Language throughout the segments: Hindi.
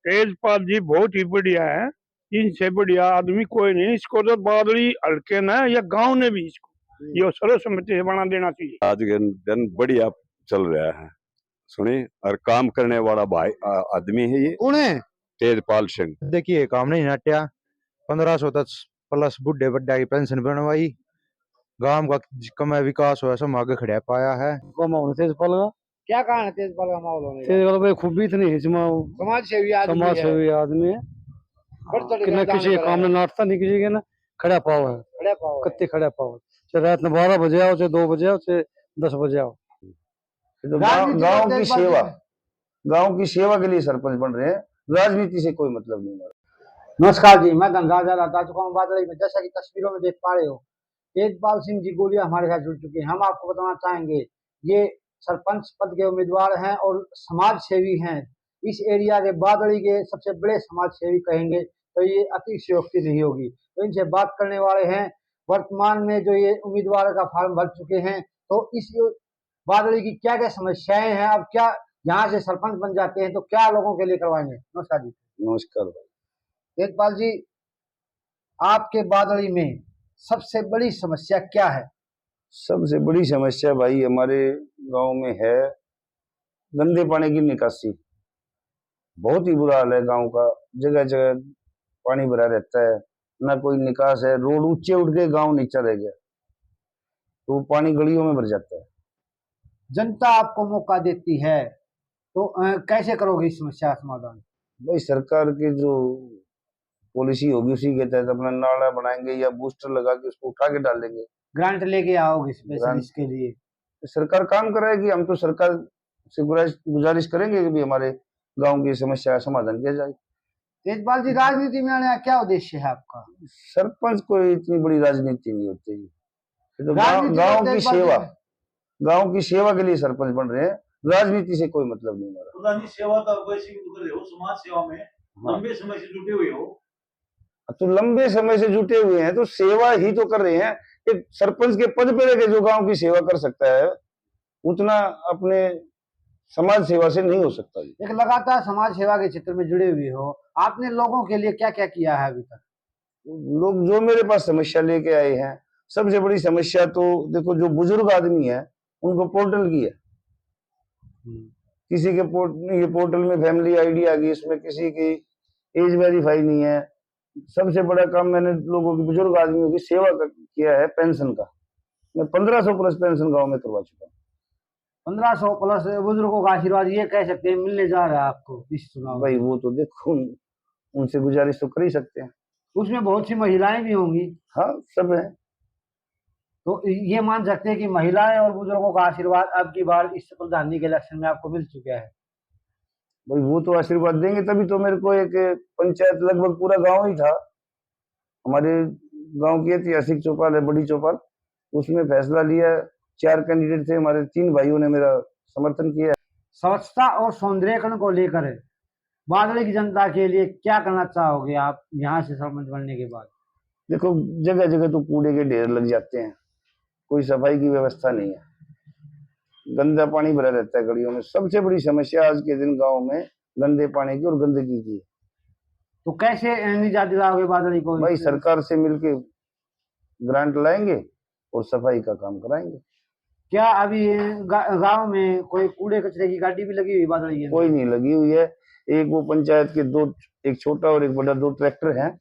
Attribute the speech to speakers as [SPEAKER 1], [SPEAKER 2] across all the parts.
[SPEAKER 1] तेजपाल जी बहुत ही बढ़िया है। इनसे बढ़िया आदमी कोई नहीं। इसको तो बादली हल्के न या गांव ने भी इसको ये सर्वसम्मति से बना देना चाहिए।
[SPEAKER 2] आज के दिन बढ़िया चल रहा है, सुनी और काम करने वाला भाई आदमी है ये।
[SPEAKER 3] कौन है?
[SPEAKER 2] तेजपाल सिंह।
[SPEAKER 3] देखिए काम नहीं हटिया, 1500 तक प्लस बुढ़े बड्डा की पेंशन बनवाई, गांव का कम विकास हुआ, सब आगे खड़ा पाया है।
[SPEAKER 4] तेजपाल का
[SPEAKER 5] क्या कारण है तेजपाल का माहौल होने का?
[SPEAKER 4] तेजपाल भाई खूबी इतनी है,
[SPEAKER 5] समाज सेवी आदमी है।
[SPEAKER 4] आदमी है कि ना किसी काम में नाटता नहीं, किसी के ना खड़ा पाव है,
[SPEAKER 5] खड़ा पाव है।
[SPEAKER 4] कत्ते खड़ा पाव, चाहे रात में 12 बजे आओ, चाहे 2 बजे आओ, चाहे 10 बजे आओ।
[SPEAKER 6] तो गांव की सेवा, गांव की सेवा के लिए सरपंच बन रहे हैं, राजनीति से कोई मतलब नहीं है।
[SPEAKER 5] नमस्कार जी, मैं धनराज आ चुका हूँ बादल में। जैसा कि तस्वीरों में देख पा रहे हो, तेजपाल सिंह जी गोलिया हमारे साथ जुड़ चुके हैं। हम आपको बताना चाहेंगे, ये सरपंच पद के उम्मीदवार हैं और समाज सेवी हैं। इस एरिया के बादड़ी के सबसे बड़े समाज सेवी कहेंगे तो ये अतिशयोक्ति नहीं होगी। तो इनसे बात करने वाले हैं, वर्तमान में जो ये उम्मीदवार का फॉर्म भर चुके हैं, तो इस बादड़ी की क्या क्या समस्याएं हैं, अब क्या यहाँ से सरपंच बन जाते हैं तो क्या लोगों के लिए करवाएंगे। नमस्कार जी।
[SPEAKER 6] नमस्कार भाई।
[SPEAKER 5] तेजपाल जी, आपके बादड़ी में सबसे बड़ी समस्या क्या है?
[SPEAKER 6] सबसे बड़ी समस्या भाई हमारे गांव में है गंदे पानी की निकासी। बहुत ही बुरा हाल है गांव का, जगह जगह पानी भरा रहता है, ना कोई निकास है। रोड ऊंचे उठ के गांव नीचा रह गया, तो पानी गलियों में भर जाता है।
[SPEAKER 5] जनता आपको मौका देती है तो कैसे करोगे इस समस्या का समाधान?
[SPEAKER 6] भाई सरकार की जो पॉलिसी होगी उसी के तहत अपना नाला बनाएंगे या बूस्टर लगा के उसको उठा के डाल देंगे।
[SPEAKER 5] ग्रांट लेके आओगे स्पेशल इसके लिए?
[SPEAKER 6] सरकार काम कराएगी, हम तो सरकार से गुजारिश करेंगे कि भी हमारे गांव की समस्या का समाधान किया जाए।
[SPEAKER 5] तेजपाल जी, राजनीति में आने का क्या उद्देश्य है आपका?
[SPEAKER 6] सरपंच कोई इतनी बड़ी राजनीति नहीं होती, तो गांव की सेवा के लिए सरपंच बन रहे हैं, राजनीति से कोई मतलब नहीं हमारा।
[SPEAKER 7] प्रधान सेवा तो वैसे भी कर रहे हो, समाज सेवा में लंबे समय से जुटे हुए हो।
[SPEAKER 6] तो लंबे समय से जुटे हुए हैं तो सेवा ही तो कर रहे हैं। एक सरपंच के पद पे रह जो गांव की सेवा कर सकता है, उतना अपने समाज सेवा से नहीं हो सकता।
[SPEAKER 5] एक लगातार समाज सेवा के क्षेत्र में जुड़े हुए हो, आपने लोगों के लिए क्या क्या किया है अभी तक?
[SPEAKER 6] लोग जो मेरे पास समस्या लेके आए हैं, सबसे बड़ी समस्या तो देखो, जो बुजुर्ग आदमी है उनको पोर्टल की है। किसी के ये पोर्टल में फैमिली आईडी आ गई, इसमें किसी की एज वेरीफाई नहीं है। सबसे बड़ा काम मैंने लोगों की, बुजुर्ग आदमियों की सेवा किया है पेंशन का। मैं 1500 प्लस पेंशन गांव में करवा चुका हूँ।
[SPEAKER 5] 1500 प्लस बुजुर्गों का आशीर्वाद ये कह सकते हैं मिलने जा रहा है आपको इस चुनाव?
[SPEAKER 6] भाई वो तो देखो, उनसे गुजारिश तो कर ही सकते हैं।
[SPEAKER 5] उसमें बहुत सी महिलाएं भी होंगी।
[SPEAKER 6] हाँ, सब है।
[SPEAKER 5] तो ये मान सकते हैं कि महिलाएं और बुजुर्गों का आशीर्वाद अब की बार इस प्रधानी के इलेक्शन में आपको मिल चुका है।
[SPEAKER 6] भाई वो तो आशीर्वाद देंगे, तभी तो मेरे को एक पंचायत, लगभग पूरा गांव ही था, हमारे गांव की ऐतिहासिक चौपाल है, बड़ी चौपाल, उसमें फैसला लिया। 4 कैंडिडेट थे हमारे, 3 भाइयों ने मेरा समर्थन किया।
[SPEAKER 5] स्वच्छता और सौंदर्यीकरण को लेकर बादल की जनता के लिए क्या करना चाहोगे आप यहाँ से सरपंच बनने के बाद?
[SPEAKER 6] देखो, जगह जगह तो कूड़े के ढेर लग जाते हैं, कोई सफाई की व्यवस्था नहीं है, गंदा पानी भरा रहता है गलियों में। सबसे बड़ी समस्या आज के दिन गांव में गंदे पानी की और गंदगी की।
[SPEAKER 5] तो कैसे निजात दिलाओगे बादल को?
[SPEAKER 6] भाई सरकार से मिलके ग्रांट लाएंगे और सफाई का काम कराएंगे।
[SPEAKER 5] क्या अभी गांव में कोई कूड़े कचरे की गाड़ी भी लगी हुई बादल?
[SPEAKER 6] कोई नहीं लगी हुई है। एक वो पंचायत के 2, एक छोटा और एक बड़ा, 2 ट्रैक्टर हैं,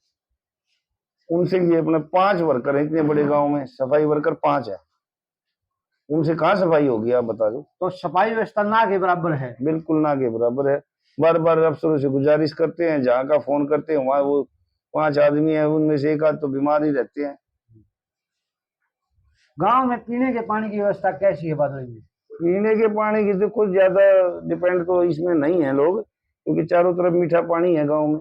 [SPEAKER 6] उनसे ये अपने 5 वर्कर है इतने बड़े गांव में, सफाई वर्कर 5 है, उनसे कहाँ सफाई होगी आप बता दो।
[SPEAKER 5] तो सफाई व्यवस्था ना के बराबर है?
[SPEAKER 6] बिल्कुल ना के बराबर है। बार बार अफसरों से गुजारिश करते हैं, जहाँ का फोन करते हैं वहां वो 5 आदमी है, उनमें से एक आध तो बीमार ही रहते हैं।
[SPEAKER 5] गांव में पीने के पानी की व्यवस्था कैसी है बादल में?
[SPEAKER 6] पीने के पानी की देखो, ज्यादा डिपेंड तो इसमें नहीं है लोग, क्योंकि चारों तरफ मीठा पानी है गांव में।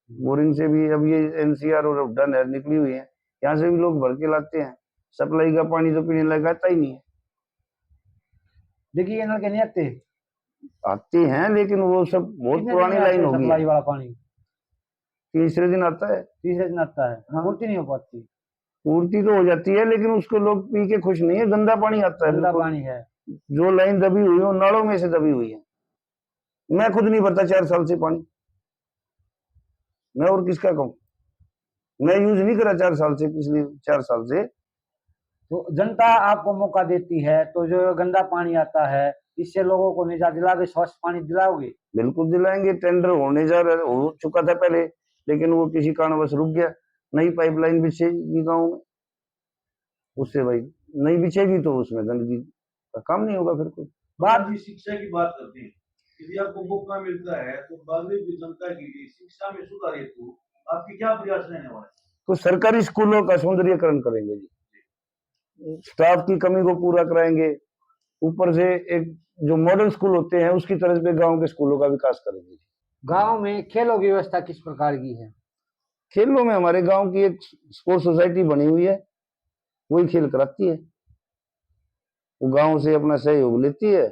[SPEAKER 6] बोरिंग से भी अब ये एनसीआर और हुड्डा नहर निकली हुई है, यहाँ से भी लोग भर के लाते हैं। सप्लाई का पानी तो पीने लायक आता ही नहीं है।
[SPEAKER 5] देखिए ये नल के नहीं
[SPEAKER 6] आते हैं, लेकिन वो सब बहुत पुरानी लाइन होगी।
[SPEAKER 5] सप्लाई वाला पानी
[SPEAKER 6] तीसरे दिन आता है।
[SPEAKER 5] तीसरे दिन आता है?
[SPEAKER 6] हाँ।
[SPEAKER 5] पूर्ति नहीं हो पाती?
[SPEAKER 6] पूर्ति तो हो जाती है, लेकिन उसको लोग पी के खुश नहीं है। गंदा पानी आता है,
[SPEAKER 5] गंदा पानी है।
[SPEAKER 6] जो लाइन दबी हुई है नालों में से दबी हुई है। मैं खुद नहीं भरता 4 साल से पानी। मैं और किसका कहूँ, मैं यूज नहीं करा 4 साल से, पिछले 4 साल से।
[SPEAKER 5] तो जनता आपको मौका देती है तो जो गंदा पानी आता है इससे लोगों को निजात दिलाओगे, स्वच्छ पानी दिलाओगे?
[SPEAKER 6] बिल्कुल दिलाएंगे। टेंडर हो चुका था पहले, लेकिन वो किसी कारणवश रुक गया। नई पाइपलाइन बिछेगी गाँव में, उससे भाई नहीं बिछेगी तो उसमें गंदगी का काम नहीं होगा फिर कोई।
[SPEAKER 7] बात भी शिक्षा की बात करते हैं, यदि आपको मौका मिलता है तो बागड़ी की जनता के लिए शिक्षा में सुधार हेतु आपके क्या प्रयास रहने वाले हैं?
[SPEAKER 6] तो सरकारी स्कूलों का सौंदर्यीकरण करेंगे जी, स्टाफ की कमी को पूरा कराएंगे, ऊपर से एक जो मॉडल स्कूल होते हैं उसकी तरह पे गांव के स्कूलों का विकास करेंगे।
[SPEAKER 5] गांव में खेलों की व्यवस्था किस प्रकार की है?
[SPEAKER 6] खेलों में हमारे गांव की एक स्पोर्ट्स सोसाइटी बनी हुई है, वही खेल कराती है। वो गांव से अपना सहयोग लेती है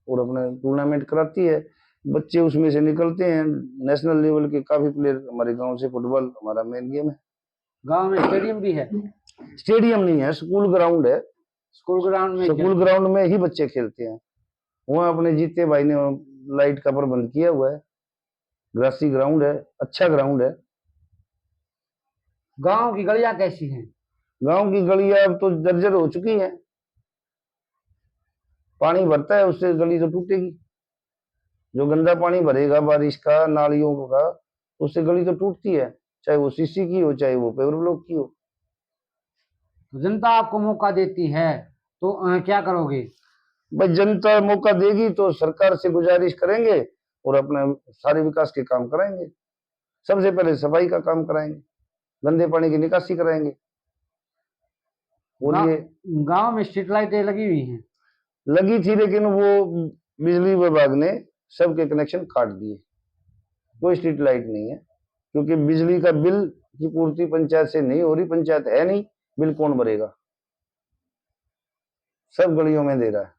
[SPEAKER 6] और अपने टूर्नामेंट कराती है। बच्चे उसमें से निकलते हैं, नेशनल लेवल के काफी प्लेयर हमारे गांव से। फुटबॉल हमारा मेन गेम है।
[SPEAKER 5] गांव में स्टेडियम भी है?
[SPEAKER 6] स्टेडियम नहीं है, स्कूल ग्राउंड है।
[SPEAKER 5] स्कूल ग्राउंड में?
[SPEAKER 6] स्कूल ग्राउंड में ही बच्चे खेलते हैं। वहाँ अपने जीते भाई ने लाइट का प्रबंध किया हुआ है, ग्रासी ग्राउंड है, अच्छा ग्राउंड है।
[SPEAKER 5] गांव की गलियां कैसी हैं?
[SPEAKER 6] गांव की गलियां अब तो जर्जर हो चुकी हैं, पानी भरता है उससे गली तो टूटेगी। जो गंदा पानी भरेगा बारिश का, नालियों का, उससे गली तो टूटती है, चाहे वो सीसी की हो चाहे वो पेवर ब्लॉक की हो।
[SPEAKER 5] तो जनता आपको मौका देती है तो क्या करोगे?
[SPEAKER 6] भाई जनता मौका देगी तो सरकार से गुजारिश करेंगे और अपने सारे विकास के काम कराएंगे। सबसे पहले सफाई का काम कराएंगे, गंदे पानी की निकासी कराएंगे। और ये
[SPEAKER 5] गांव में स्ट्रीट लाइटें लगी हुई हैं?
[SPEAKER 6] लगी थी, लेकिन वो बिजली विभाग ने सबके कनेक्शन काट दिए। कोई स्ट्रीट लाइट नहीं है, क्योंकि बिजली का बिल की पूर्ति पंचायत से नहीं हो रही। पंचायत है नहीं, बिल कौन भरेगा? सब गलियों में दे रहा है।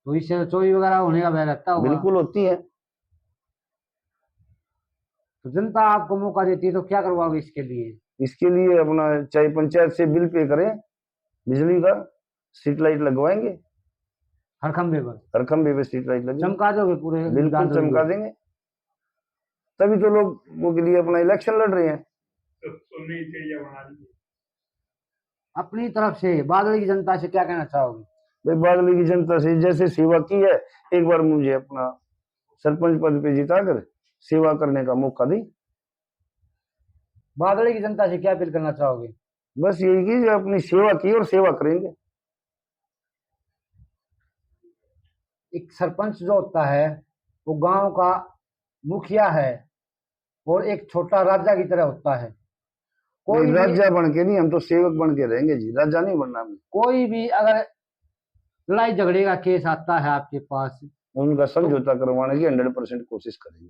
[SPEAKER 5] तो इससे चोरी वगैरह होने का भय लगता होगा?
[SPEAKER 6] बिल्कुल होती है।
[SPEAKER 5] तो जनता आपको मौका देती है तो क्या करवाओगे इसके लिए?
[SPEAKER 6] इसके लिए अपना चाहे पंचायत से बिल पे करें, बिजली का स्ट्रीट लाइट लगवाएंगे।
[SPEAKER 5] हर खंबे पर?
[SPEAKER 6] हर खंबे पे स्ट्रीट लाइट लगेगी।
[SPEAKER 5] चमका दोगे पूरे?
[SPEAKER 6] बिल्कुल चमका देंगे, तभी तो लोग वो के लिए अपना इलेक्शन लड़ रहे हैं।
[SPEAKER 5] अपनी तरफ से बादल की जनता से क्या कहना चाहोगे?
[SPEAKER 6] भाई बागली की जनता से जैसे सेवा की है, एक बार मुझे अपना सरपंच पद पे जिताकर सेवा करने का मौका दी।
[SPEAKER 5] बादल की जनता से क्या अपील करना चाहोगे?
[SPEAKER 6] बस यही की जो अपनी सेवा की और सेवा करेंगे।
[SPEAKER 5] एक सरपंच जो होता है वो गांव का मुखिया है और एक छोटा राजा की तरह होता है। कोई
[SPEAKER 6] राजा बन के नहीं, हम तो सेवक बन के रहेंगे जी, राजा नहीं बनना हमें।
[SPEAKER 5] कोई भी अगर लड़ाई झगड़े का केस आता है आपके पास,
[SPEAKER 6] उनका समझौता करवाने की 100% कोशिश करेंगे।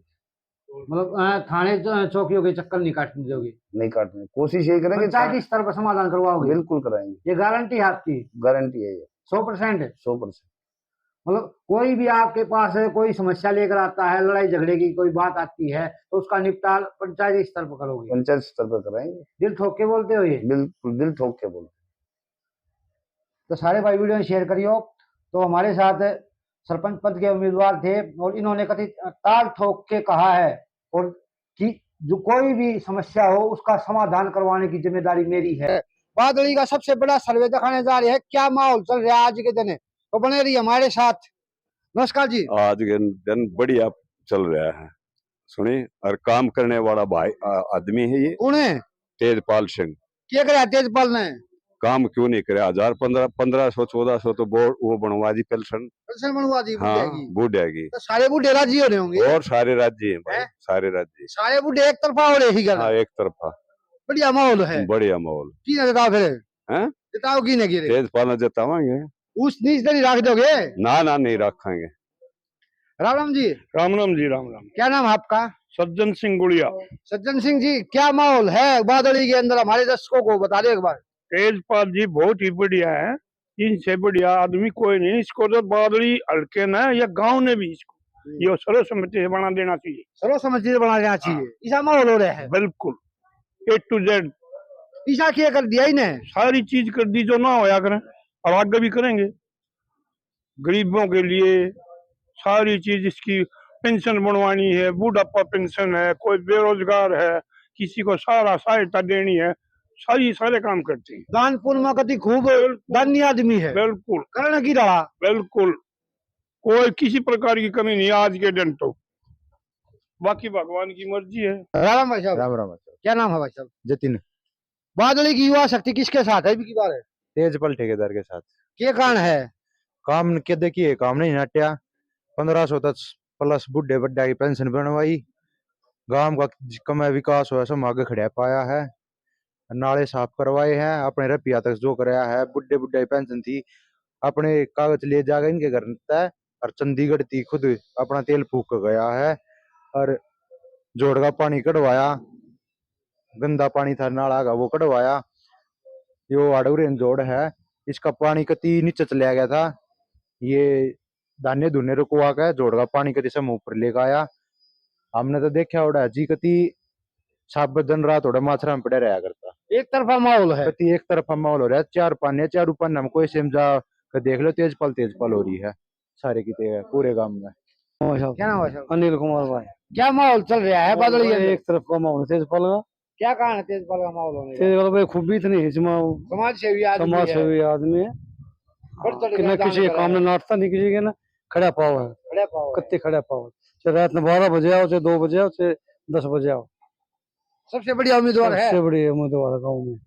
[SPEAKER 5] मतलब थाने चौकियों के चक्कर नहीं काटने दोगे?
[SPEAKER 6] नहीं काटने, कोशिश यही करेंगे।
[SPEAKER 5] पंचायती स्तर पर समाधान करवाओगे?
[SPEAKER 6] बिल्कुल कराएंगे,
[SPEAKER 5] ये गारंटी है आपकी?
[SPEAKER 6] गारंटी है ये
[SPEAKER 5] 100%?
[SPEAKER 6] 100%।
[SPEAKER 5] मतलब कोई भी आपके पास कोई समस्या लेकर आता है, लड़ाई झगड़े की कोई बात आती है तो उसका निपटान पंचायती स्तर पर करोगे?
[SPEAKER 6] पंचायत स्तर पर कराएंगे।
[SPEAKER 5] दिल ठोक के बोलते हो ये?
[SPEAKER 6] बिल्कुल दिल ठोक के बोलते।
[SPEAKER 5] तो सारे भाई वीडियो शेयर करियो। तो हमारे साथ सरपंच पद के उम्मीदवार थे और इन्होंने कथित ताल ठोक के कहा है और कि जो कोई भी समस्या हो उसका समाधान करवाने की जिम्मेदारी मेरी है। बादली का सबसे बड़ा सर्वे दिखाने जा रहे हैं क्या माहौल चल रहा है आज के दिन, तो बने रहिए हमारे साथ। नमस्कार जी।
[SPEAKER 2] आज के दिन बढ़िया चल रहा है, सुनी। और काम करने वाला भाई आदमी है ये।
[SPEAKER 5] कौन है?
[SPEAKER 2] तेजपाल सिंह।
[SPEAKER 5] क्या करे तेजपाल ने?
[SPEAKER 2] काम क्यों नहीं करे? 1500 1400 तो वो बनवा दी पेंशन।
[SPEAKER 5] पेंशन बनवा दी
[SPEAKER 2] हाँ, बूढ़े की।
[SPEAKER 5] तो सारे बूढ़े राजी हो रहे होंगे?
[SPEAKER 2] और सारे राज्य हैं भाई, सारे राज्य।
[SPEAKER 5] सारे बूढ़े एक तरफा हो रहे ही?
[SPEAKER 2] हाँ, एक तरफा।
[SPEAKER 5] बढ़िया माहौल है।
[SPEAKER 2] बढ़िया माहौल।
[SPEAKER 5] की ना जताओ फिर?
[SPEAKER 2] हैं?
[SPEAKER 5] जताओ की नहीं?
[SPEAKER 2] तेजपाल ने जतावांगे।
[SPEAKER 5] उस नीच नहीं रख दोगे?
[SPEAKER 2] ना ना, नहीं रखेंगे।
[SPEAKER 5] राम राम जी।
[SPEAKER 1] राम राम जी, राम राम।
[SPEAKER 5] क्या नाम है आपका?
[SPEAKER 1] सज्जन सिंह गुड़िया।
[SPEAKER 5] सज्जन सिंह जी, क्या माहौल है बादली के अंदर? हमारे दर्शकों को बता दो एक बार।
[SPEAKER 1] तेजपाल जी बहुत ही बढ़िया है, इनसे बढ़िया आदमी कोई नहीं। इसको तो बादली हल्के न या गांव ने भी इसको ये सर्वसम्मति से बना देना चाहिए।
[SPEAKER 5] सर्वसम्मति से बना देना चाहिए, ऐसा माहौल हो रहा है।
[SPEAKER 1] बिल्कुल A to Z
[SPEAKER 5] ऐसा क्या कर दिया इन्हें?
[SPEAKER 1] सारी चीज कर दी जो ना होया करें, और आगे भी करेंगे गरीबों के लिए सारी चीज इसकी। पेंशन बनवानी है, बुढ़ापा पेंशन है, कोई बेरोजगार है, किसी को सारा सहायता देनी है, सारे काम करते हैं।
[SPEAKER 5] दान पुण्य में कति खूब दानी आदमी है,
[SPEAKER 1] बिल्कुल
[SPEAKER 5] करण की रहा।
[SPEAKER 1] बिल्कुल, कोई किसी प्रकार की कमी नहीं आज के दिन तो, बाकी भगवान की मर्जी है।
[SPEAKER 5] राम भाई साहब,
[SPEAKER 3] राम राम।
[SPEAKER 5] क्या नाम है भाई साहब?
[SPEAKER 3] जतिन
[SPEAKER 5] बादली की युवा शक्ति किसके साथ है की बार है?
[SPEAKER 3] तेजपाल ठेकेदार के साथ
[SPEAKER 5] क्या कारण है?
[SPEAKER 3] काम के देखिए, काम नहीं नाट्या 1500 तक प्लस बुढ़े बड्डा की पेंशन बनवाई, गांव का कम विकास हुआ सब आगे खड़ा पाया है, नाले साफ करवाए हैं, अपने रपिया तक जो कराया है, बुढ़े बुढ़ा की पेंशन थी अपने कागज ले जाकर इनके घर तय, और चंडीगढ़ थी खुद अपना तेल फूक गया है, और जोड़ का पानी कढ़वाया, गंदा पानी था नाला का वो कढ़वाया, यो आड़ूरेन जोड़ है, इसका पानी कति नीचे चला गया था, ये दाने धुने रुकवा के जोड़ का पानी कति से मुंह पर लेकर आया। हमने तो देखा उड़ा जी कति साब दिन रात उड़ा माथरा में पड़े रहा करता,
[SPEAKER 5] एक तरफा माहौल है।
[SPEAKER 3] कति एक तरफा माहौल हो रहा है, चार पान हमको ऐसे जा देख लो, तेजपाल हो रही है सारे की पूरे गांव में।
[SPEAKER 5] क्या नाम है साहब?
[SPEAKER 4] अनिल कुमार भाई।
[SPEAKER 5] क्या माहौल चल रहा है बादल?
[SPEAKER 4] एक तरफ का माहौल तेजपाल का,
[SPEAKER 5] क्या कारण है तेजपाल का माहौल होने का?
[SPEAKER 4] तेजपाल भाई खूबी इतनी है,
[SPEAKER 5] समाज सेवी आदमी
[SPEAKER 4] समाज
[SPEAKER 5] है,
[SPEAKER 4] सेवी आदमी है,
[SPEAKER 5] बढ़ चढ़
[SPEAKER 4] कि
[SPEAKER 5] के
[SPEAKER 4] ना
[SPEAKER 5] दान
[SPEAKER 4] किसी के
[SPEAKER 5] करा
[SPEAKER 4] काम
[SPEAKER 5] है।
[SPEAKER 4] में नाटता नहीं, किसी के ना खड़ा पाव है,
[SPEAKER 5] खड़े पाओ है।
[SPEAKER 4] कत्ते खड़ा पाव, चाहे रात में 12 बजे आओ, चाहे 2 बजे आओ, चाहे 10 बजे आओ,
[SPEAKER 5] सबसे बढ़िया उम्मीदवार है।
[SPEAKER 4] सबसे बड़ी उम्मीदवार है गाँव में।